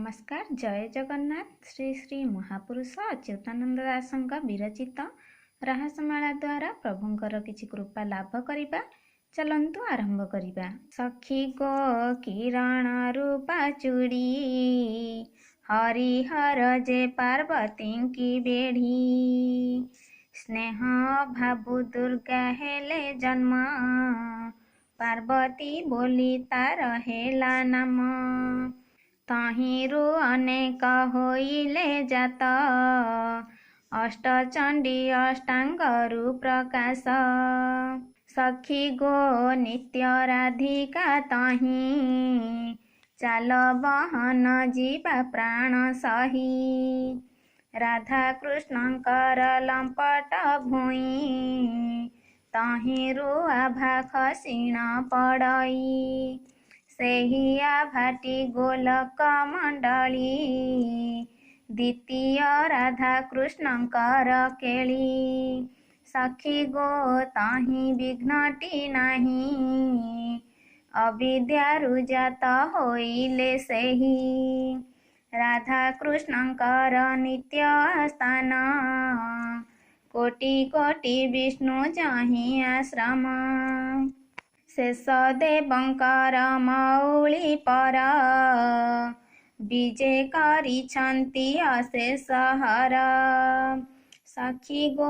नमस्कार। जय जगन्नाथ। श्री श्री महापुरुष अच्युतानंद दासଙ୍କ ବିରଚିତ ରାହାସମାଳା ଦ୍ୱାରା ପ୍ରଭୁଙ୍କର କିଛି କୃପା ଲାଭ କରିବା। ଚାଲନ୍ତୁ ଆରମ୍ଭ କରିବା। ସଖୀ ଗୋ କିରଣ ରୂପା ଚୁଡ଼ି ହରିହର ଯେ ପାର୍ବତୀଙ୍କି ବେଢ଼ି ସ୍ନେହ ଭାବୁ ଦୁର୍ଗା ହେଲେ ଜନ୍ମ ପାର୍ବତୀ ବୋଲି ତାର ହେଲା ନାମ। ତହିଁରୁ ଅନେକ ହୋଇଲେ ଜାତ ଅଷ୍ଟଚଣ୍ଡୀ ଅଷ୍ଟାଙ୍ଗରୁ ପ୍ରକାଶ। ସଖୀ ଗୋ ନିତ୍ୟ ରାଧିକା ତହିଁ ଚାଲ ବହନ ଯିବା ପ୍ରାଣ ସହି। ରାଧା କୃଷ୍ଣଙ୍କର ଲମ୍ପଟ ଭୂଇଁ ତହିଁରୁ ଆଭା ଖସିଣ ପଡ଼ଇ। ସେହି ଆଭାଟି ଗୋଲକ ମଣ୍ଡଳୀ ଦ୍ୱିତୀୟ ରାଧା କୃଷ୍ଣଙ୍କର କେଳି। ସଖୀ ଗୋ ତହିଁ ବିଘ୍ନଟି ନାହିଁ ଅବିଦ୍ୟାରୁ ଜାତ ହୋଇଲେ ସେହି। ରାଧା କୃଷ୍ଣଙ୍କର ନିତ୍ୟ ସ୍ଥାନ କୋଟି କୋଟି ବିଷ୍ଣୁ ଯହିଁ ଆଶ୍ରମ। ଶେଷ ଦେବଙ୍କର ମଉଳି ପର ବିଜେ କରିଛନ୍ତି ଅଶେଷ ହର। ସଖୀ ଗୋ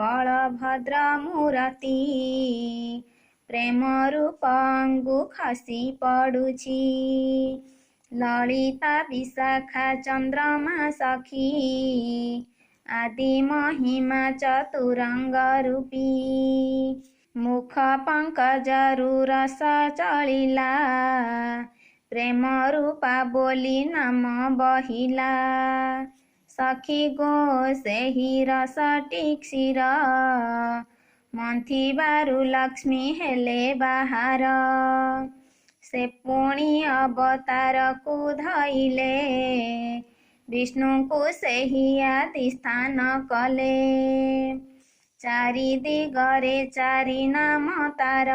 ବଳଭଦ୍ର ମୂରତି ପ୍ରେମ ରୂପ ଅଙ୍ଗୁ ଖସି ପଡ଼ୁଛି। ଲଳିତା ବିଶାଖା ଚନ୍ଦ୍ରମା ସଖୀ ଆଦି ମହିମା ଚତୁରଙ୍ଗ ରୂପୀ। ମୁଖ ପଙ୍କଜରୁ ରସ ଚଳିଲା ପ୍ରେମ ରୂପା ବୋଲି ନାମ ବହିଲା। ସଖୀ ଗୋ ସେହି ରସଟି କ୍ଷୀର ମନ୍ଥିବାରୁ ଲକ୍ଷ୍ମୀ ହେଲେ ବାହାର। ସେ ପୁଣି ଅବତାରକୁ ଧଇଲେ ବିଷ୍ଣୁଙ୍କୁ ସେହି ଆଦି ସ୍ଥାନ କଲେ। ଚାରି ଦିଗରେ ଚାରି ନାମ ତାର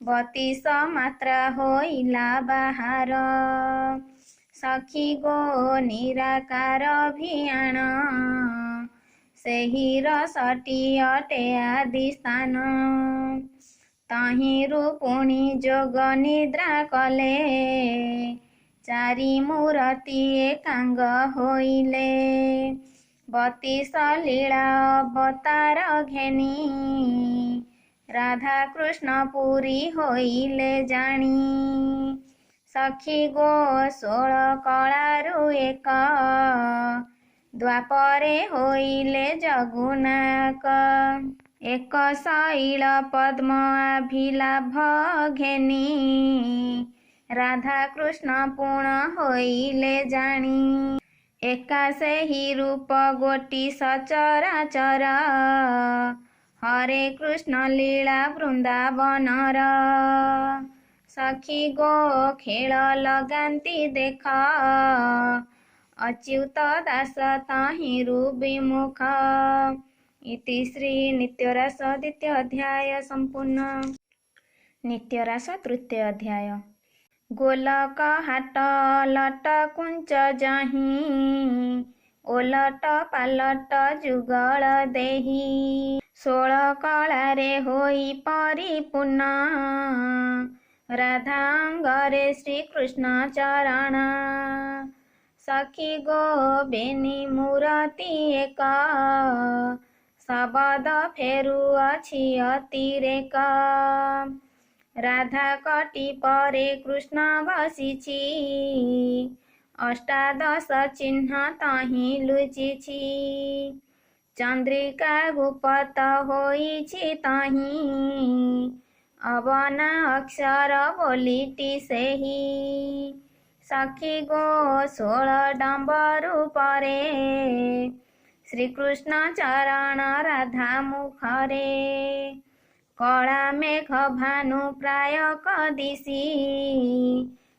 32 ମାତ୍ରା ହୋଇଲା ବାହାର। ସଖୀ ଗୋ ନିରାକାର ଭିଆଣ ସେହି ରସଟି ଅଟେ ଆଦି ସ୍ଥାନ। ତହିଁରୁ ପୁଣି ଯୋଗ ନିଦ୍ରା କଲେ ଚାରି ମୂରତି ଏକାଙ୍ଗ ହୋଇଲେ। 32 ଲୀଳା ଅବତାର ଘେନି ରାଧା କୃଷ୍ଣ ପୁରୀ ହୋଇଲେ ଜାଣି। ସଖୀ ଗୋ 16 କଳାରୁ ଏକ ଦ୍ୱାପରେ ହୋଇଲେ ଜଗୁନାୟକ। ଏକ ଶୈଳ ପଦ୍ମ ଆଭିଲାଭ ଘେନି ରାଧା କୃଷ୍ଣ ପୁଣ ହୋଇଲେ ଜାଣି। ଏକା ସେହି ରୂପ ଗୋଟି ସଚରାଚର ହରେ କୃଷ୍ଣ ଲୀଳା ବୃନ୍ଦାବନର। ସଖୀ ଗୋ ଖେଳ ଲଗାନ୍ତି ଦେଖ ଅଚ୍ୟୁତ ଦାସ ତହିଁରୁ ବିମୁଖ। ଇତି ଶ୍ରୀ ନିତ୍ୟରାସ ଦ୍ୱିତୀୟ ଅଧ୍ୟାୟ ସମ୍ପୂର୍ଣ୍ଣ। ନିତ୍ୟରାସ ତୃତୀୟ ଅଧ୍ୟାୟ। ଗୋଲକ ହାଟ ଲଟ କୁଞ୍ଚ ଯହିଁ ଓଲଟ ପାଲଟ ଯୁଗଳ ଦେହି। 16 କଳାରେ ହୋଇ ପରିପୂର୍ଣ୍ଣ ରାଧା ଅଙ୍ଗରେ ଶ୍ରୀକୃଷ୍ଣ ଚରଣ। ସଖୀ ଗୋ ବେନି ମୂରତି ଏକ ଶବଦ ଫେରୁଅଛି ଅତିରେକ। ରାଧା କଟି ପରେ କୃଷ୍ଣ ବସିଛି ଅଷ୍ଟାଦଶ ଚିହ୍ନ ତହିଁ ଲୁଚିଛି। ଚନ୍ଦ୍ରିକା ଗୁପତ ହୋଇଛି ତହିଁ ଅବନା ଅକ୍ଷର ବୋଲିଟି ସେହି। ସଖୀ ଗୋ 16 ଡମ୍ବରୁ ପରେ ଶ୍ରୀକୃଷ୍ଣ ଚରଣ ରାଧା ମୁଖରେ। କଳା ମେଘ ଭାନୁ ପ୍ରାୟ କଦିଶି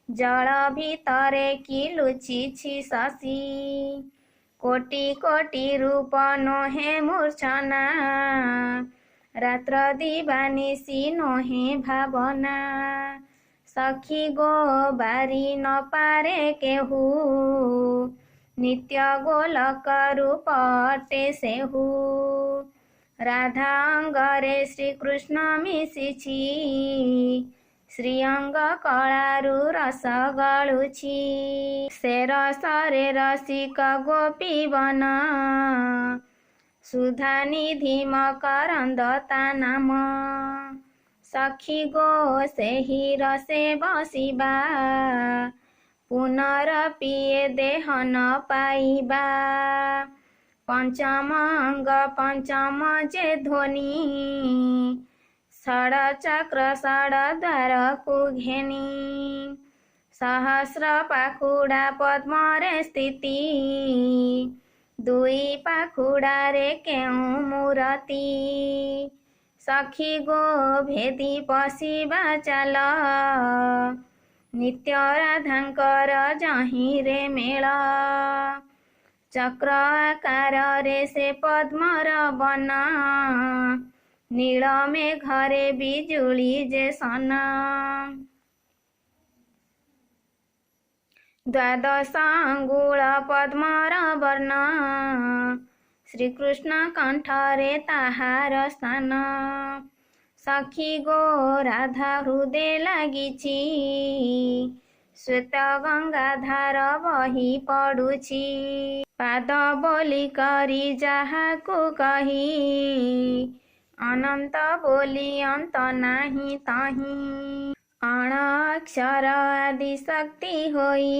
ଜଳ ଭିତରେ କି ଲୁଚିଛି ଶଶୀ। କୋଟି କୋଟି ରୂପ ନୋହେ ମୂର୍ଚ୍ଛନା ରାତ୍ର ଦିବାନିଶି ନୋହେ ଭାବନା। सखी गो बारी न पारे केहू नित्य गोलक रूपटे सेहू राधा अंगरे श्रीकृष्ण मिशिछि श्रीअंग कଳାରୁ ରସ ଗଳୁଛି ସେ ରସରେ ରସିକ ଗୋପୀ ବନ ସୁଧା ନିଧି ମକରନ୍ଦ ତା ନାମ ସଖୀ ଗୋ ସେହି ରସେ ବସିବା ପୁନରପିଏ ଦେହ ନ ପାଇବା ପଞ୍ଚମ ଅଙ୍ଗ ପଞ୍ଚମ ଯେ ଧ୍ୱନି ଷଡ଼ ଚକ୍ର ଷଡ଼ ଦ୍ୱାରକୁ ଘେନି ସହସ୍ର ପାଖୁଡ଼ା ପଦ୍ମରେ ସ୍ଥିତି ଦୁଇ ପାଖୁଡ଼ାରେ କେଉଁ ମୂରତି ସଖୀ ଗୋ ଭେଦି ପଶିବା ଚାଲ ନିତ୍ୟ ରାଧାଙ୍କର ଯହିଁରେ ମେଳ ଚକ୍ର ଆକାରରେ ସେ ପଦ୍ମର ବନ ନୀଳ ମେଘରେ ବିଜୁଳି ଯେ ସନ ଦ୍ୱାଦଶ ଅଙ୍ଗୁଳ ପଦ୍ମର ବର୍ଣ୍ଣ ଶ୍ରୀକୃଷ୍ଣ କଣ୍ଠରେ ତାହାର ସ୍ଥାନ ସଖୀ ଗୋ ରାଧା ହୃଦେ ଲାଗିଛି ଶ୍ୱେତ ଗଙ୍ଗାଧାର ବହି ପଡ଼ୁଛି ପାଦ ବୋଲି କରି ଯାହାକୁ କହି ଅନନ୍ତ ବୋଲି ଅନ୍ତ ନାହିଁ ତହିଁ ଅଣ ଅକ୍ଷର ଆଦି ଶକ୍ତି ହୋଇ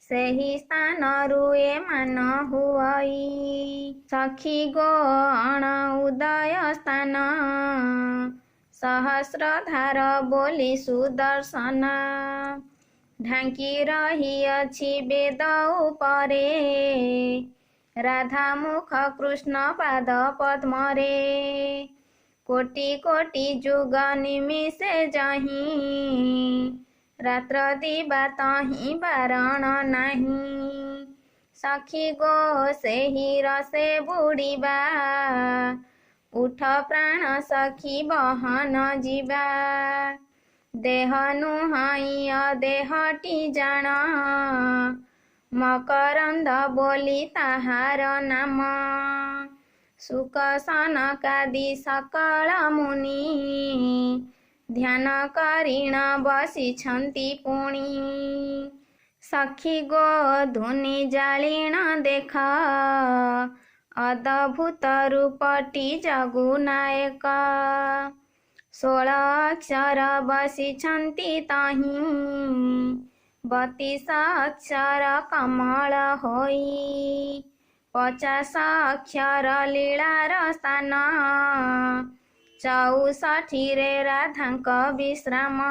ସେହି ସ୍ଥାନରୁ ଏମାନ ହୁଅଇ ସଖୀ ଗୋ ଅଣ ଉଦୟ ସ୍ଥାନ ସହସ୍ରଧାର ବୋଲି ସୁଦର୍ଶନ ଢାଙ୍କି ରହିଅଛି ବେଦ ଉପରେ ରାଧା ମୁଖ କୃଷ୍ଣ ପାଦ ପଦ୍ମରେ କୋଟି କୋଟି ଯୁଗ ନିମିଷେ ଯହିଁ ରାତ୍ର ଦିବା ତହିଁ ବାରଣ ନାହିଁ ସଖୀ ଗୋ ସେହି ରସେ ବୁଡ଼ିବା ଉଠ ପ୍ରାଣ ସଖୀ ବହନ ଯିବା ଦେହ ନୁହଁ ଅଦେହଟି ଜାଣ ମକରନ୍ଦ ବୋଲି ତାହାର ନାମ ସୁକ ସନକାଦି ସକଳ ମୁନି ଧ୍ୟାନ କରିଣ ବସିଛନ୍ତି ପୁଣି ସଖୀ ଗୋ ଧୁନି ଜାଳିଣ ଦେଖ ଅଦ୍ଭୁତ ରୂପଟି ଜଗୁନାୟକ 16 ଅକ୍ଷର ବସିଛନ୍ତି ତହିଁ 32 ଅକ୍ଷର କମଳ ହୋଇ 50 ଅକ୍ଷର ଲୀଳାର ସ୍ଥାନ 64ରେ ରାଧାଙ୍କ ବିଶ୍ରାମ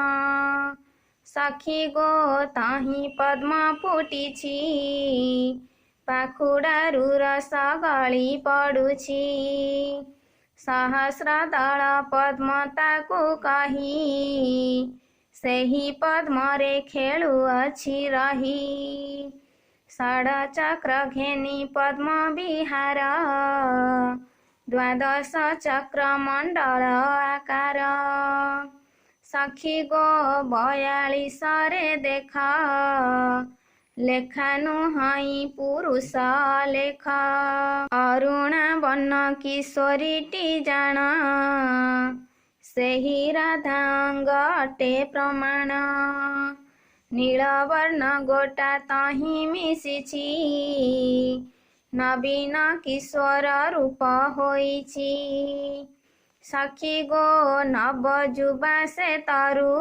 ସଖୀ ଗୋ ତହିଁ ପଦ୍ମ ଫୁଟିଛି ପାଖୁଡ଼ାରୁ ରସ ଗଳି ପଡ଼ୁଛି ସହସ୍ର ଦଳ ପଦ୍ମ ତାକୁ କହି ସେହି ପଦ୍ମରେ ଖେଳୁଅଛି ରହି ଷଡ଼ ଚକ୍ର ଘେନି ପଦ୍ମ ବିହାର ଦ୍ୱାଦଶ ଚକ୍ର ମଣ୍ଡଳ ଆକାର ସଖୀ ଗୋ 42ରେ ଦେଖ ଲେଖା ନୁହଁ ପୁରୁଷ ଲେଖ ଅରୁଣା ବର୍ଣ୍ଣ କିଶୋରୀଟି ଜାଣ ସେହି ରାଧାଙ୍ଗ ଅଟେ ପ୍ରମାଣ ନୀଳବର୍ଣ୍ଣ ଗୋଟା ତହିଁ ମିଶିଛି ନବୀନ କିଶୋର ରୂପ ହୋଇଛି ସଖୀ ଗୋ ନବ ଯୁବା ସେ ତରୁ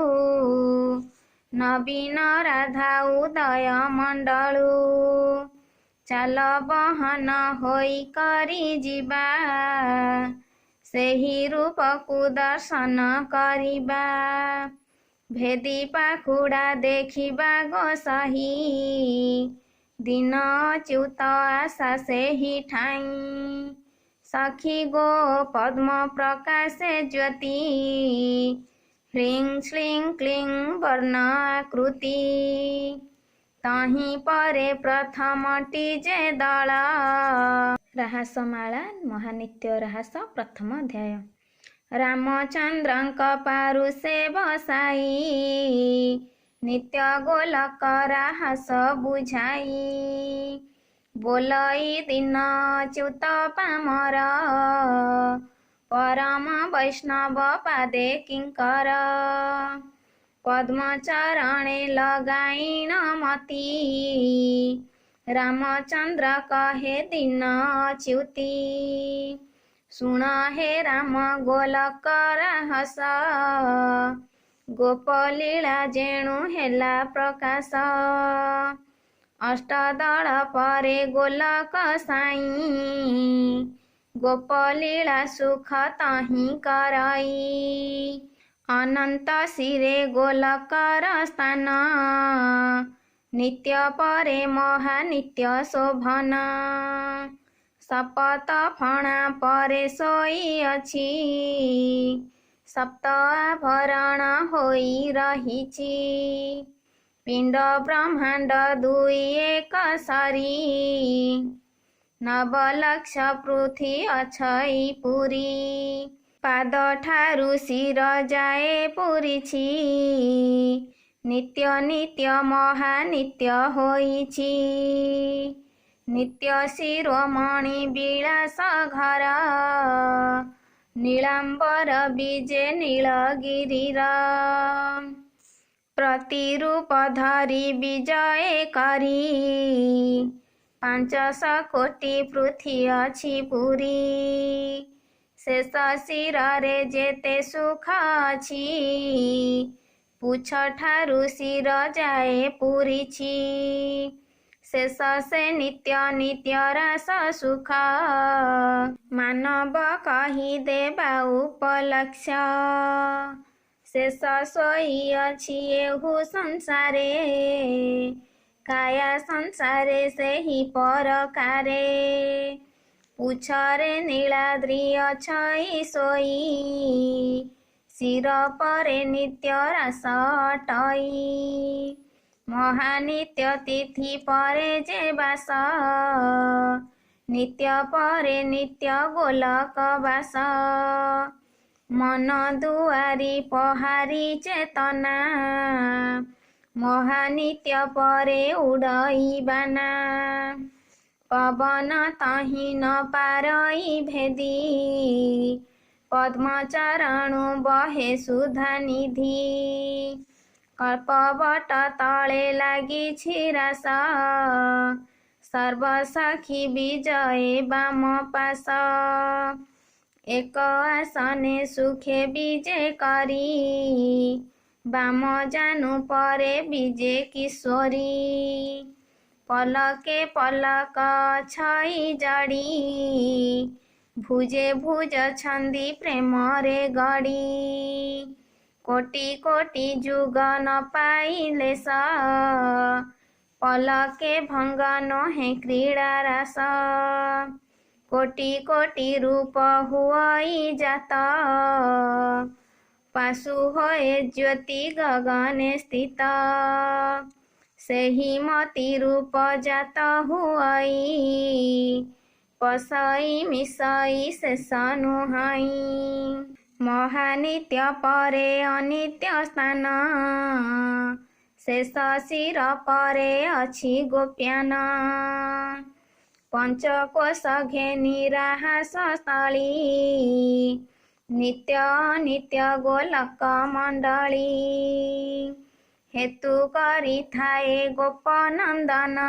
ନବୀନ ରାଧା ଉଦୟ ମଣ୍ଡଳୁ ଚାଲ ବହନ ହୋଇ କରି ଯିବା ସେହି ରୂପକୁ ଦର୍ଶନ କରିବା ଭେଦି ପାଖୁଡ଼ା ଦେଖିବା ଗୋସାହି ଦିନ ଅଚ୍ୟୁତ ଆଶା ସେହି ଠାଇଁ ସଖୀ ଗୋ ପଦ୍ମ ପ୍ରକାଶେ ଜ୍ୟୋତି ହ୍ଲିଂ ଶ୍ଲିଂ କ୍ଲିଂ ବର୍ଣ୍ଣ ଆକୃତି ତହିଁ ପରେ ପ୍ରଥମଟି ଯେ ଦଳ ରାହାସମାଳା ମହାନିତ୍ୟ ରାହାସ ପ୍ରଥମ ଅଧ୍ୟାୟ ରାମଚନ୍ଦ୍ରଙ୍କ ପାରୁଷେ ବସାଇ ନିତ୍ୟ ଗୋଲକ ରାହାସ ବୁଝାଇ ବୋଲଇ ଦିନ ଚ୍ୟୁତ ପାମର ପରମ ବୈଷ୍ଣବ ପାଦେ କିଙ୍କର ପଦ୍ମଚରଣେ ଲଗାଇଣ ମତି ରାମଚନ୍ଦ୍ର କହେ ଦିନ ଚ୍ୟୁତି ଶୁଣ ହେ ରାମ ଗୋଲକ ରାହସ ଗୋପଲୀଳା ଯେଣୁ ହେଲା ପ୍ରକାଶ ଅଷ୍ଟଦଳ ପରେ ଗୋଲକ ସାଇଁ ଗୋପଲୀଳା ସୁଖ ତହିଁ କରଇ ଅନନ୍ତ ଶିରେ ଗୋଲକର ସ୍ଥାନ ନିତ୍ୟ ପରେ ମହାନିତ୍ୟ ଶୋଭନ ଶପଥ ଫଣା ପରେ ଶୋଇଅଛି ସପ୍ତ ଆଭରଣ ହୋଇ ରହିଛି ପିଣ୍ଡ ବ୍ରହ୍ମାଣ୍ଡ ଦୁଇ ଏକ ସରି ନବଲକ୍ଷ ପୃଥି ଅଛଇ ପୁରୀ ପାଦ ଠାରୁ ଶିର ଯାଏ ପୁରିଛି ନିତ୍ୟ ନିତ୍ୟ ମହାନିତ୍ୟ ହୋଇଛି ନିତ୍ୟ ଶିରୋମଣି ବିଳାସ ଘର ନୀଳାମ୍ବର ବିଜେ ନୀଳଗିରିର ପ୍ରତିରୂପ ଧରି ବିଜୟ କରି 500 କୋଟି ପୃଥି ଅଛି ପୁରୀ ଶେଷ ଶିରରେ ଯେତେ ସୁଖ ଅଛି ପୁଛ ଠାରୁ ଶିର ଯାଏ ପୁରିଛି ଶେଷ ସେ ନିତ୍ୟ ନିତ୍ୟ ରାସ ସୁଖ ମାନବ କହି ଦେବା ଉପଲକ୍ଷ୍ୟ ଶେଷ ଶୋଇଅଛି ଏହୁ ସଂସାରେ କାୟା ସଂସାରେ ସେହି ପରକାରେ ପୁଛରେ ନୀଳାଦ୍ରି ଅଛଇ ଶୋଇ ଶିର ପରେ ନିତ୍ୟ ରାସ ଅଟଇ ମହାନିତ୍ୟ ତିଥି ପରେ ଯେ ବାସ ନିତ୍ୟ ପରେ ନିତ୍ୟ ଗୋଲକ ବାସ ମନ ଦୁଆରି ପହାରି ଚେତନା ମହାନିତ୍ୟ ପରେ ଉଡ଼ଇ ବାନା ପବନ ତହିଁ ନ ପାରଇ ଭେଦି ପଦ୍ମଚରଣୁ ବହେ ସୁଧା ନିଧି କଳ୍ପବଟ ତଳେ ଲାଗିଛି ରାସ ସର୍ବସାକ୍ଷୀ ବିଜୟ ବାମ ପାଶ ଏକ ଆସନେ ସୁଖେ ବିଜେ କରି ବାମ ଜାନୁ ପରେ ବିଜେ କିଶୋରୀ ପଲକେ ପଲକ ଛଇ ଜଡ଼ି ଭୁଜେ ଭୁଜ ଛନ୍ଦି ପ୍ରେମରେ ଗଡ଼ି କୋଟି କୋଟି ଯୁଗ ନ ପାଇଲେ ସ ପଲକେ ଭଙ୍ଗ ନୁହେଁ କ୍ରୀଡ଼ା ରାସ କୋଟି କୋଟି ରୂପ ହୁଅଇ ଜାତ ପାଶୁ ହୋଏ ଜ୍ୟୋତି ଗଗନେ ସ୍ଥିତ ସେହି ମତି ରୂପ ଜାତ ହୁଅଇ ପଶଇ ମିଶଇ ଶେଷ ନୁହଁଇ ମହାନିତ୍ୟ ପରେ ଅନିତ୍ୟ ସ୍ଥାନ ଶେଷ ଶିର ପରେ ଅଛି ଗୋପ୍ୟାନ ପଞ୍ଚକୋଶ ଘେନି ରାହାସ ସ୍ଥଳୀ ନିତ୍ୟ ନିତ୍ୟ ଗୋଲକ ମଣ୍ଡଳୀ ହେତୁ କରିଥାଏ ଗୋପନନ୍ଦନ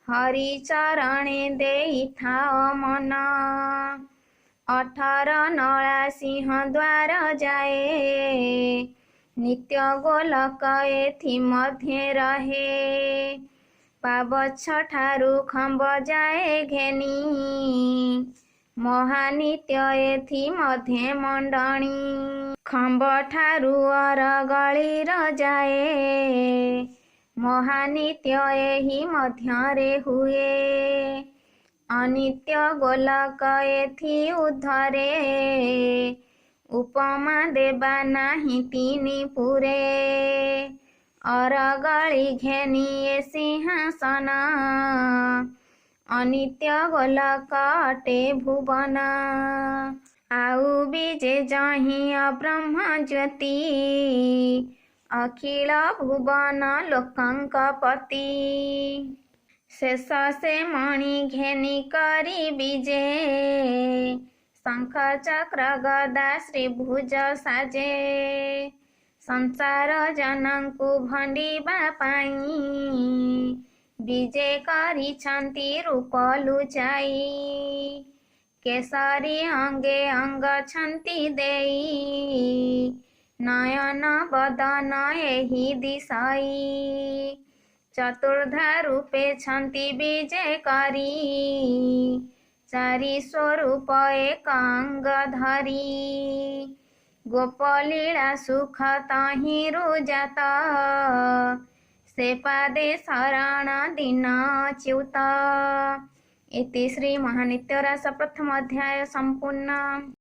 ହରି ଚରଣେ ଦେଇଥାଅ ମନ 18 ନଳା ସିଂହ ଦ୍ୱାର ଯାଏ ନିତ୍ୟ ଗୋଲକ ଏଥି ମଧ୍ୟେ ରହେ ପାବଚ୍ଛ ଠାରୁ ଖମ୍ବ ଯାଏ ଘେନି ମହାନିତ୍ୟ ଏଥି ମଧ୍ୟେ ମଣ୍ଡଣି ଖମ୍ବ ଠାରୁ ଅରଗଳିର ଯାଏ ମହାନିତ୍ୟ ଏହି ମଧ୍ୟରେ ହୁଏ ଅନିତ୍ୟ ଗୋଲକ ଏଥି ଉର୍ଦ୍ଧ୍ୱରେ ଉପମା ଦେବା ନାହିଁ ତିନି ପୁରେ ଅରଗଳି ଘେନି ଏ ସିଂହାସନ ଅନିତ୍ୟ ଗୋଲକ ଅଟେ ଭୁବନ ଆଉ ବିଜେ ଜହିଁ ବ୍ରହ୍ମ ଜ୍ୟୋତି ଅଖିଳ ଭୁବନ ଲୋକଙ୍କ ପତି। ଶେଷ ସେ ମଣି ଘେନି କରି ବିଜେ ଶଙ୍ଖ ଚକ୍ର ଗଦା ଶ୍ରୀଭୁଜ ସାଜେ। ସଂସାର ଜନଙ୍କୁ ଭଣ୍ଡିବା ପାଇଁ ବିଜେ କରିଛନ୍ତି ରୂପ ଲୁଚାଇ। କେଶରୀ ଅଙ୍ଗେ ଅଙ୍ଗଛନ୍ତି ଦେଇ ନୟନ ବଦନ ଏହି ଦିଶଇ। ଚତୁର୍ଦ୍ଧା ରୂପେ ଛନ୍ତି ବିଜେ କରି ଚାରି ସ୍ୱରୂପ ଏକ ଅଙ୍ଗ ଧରି। ଗୋପଲୀଳା ସୁଖ ତହିଁରୁ ଜାତ ସେ ପାଦେ ଶରଣ ଦିନ ଚ୍ୟୁତ। ଇତି ଶ୍ରୀ ମହାନିତ୍ୟ ରାସ ପ୍ରଥମ ଅଧ୍ୟାୟ ସମ୍ପୂର୍ଣ୍ଣ।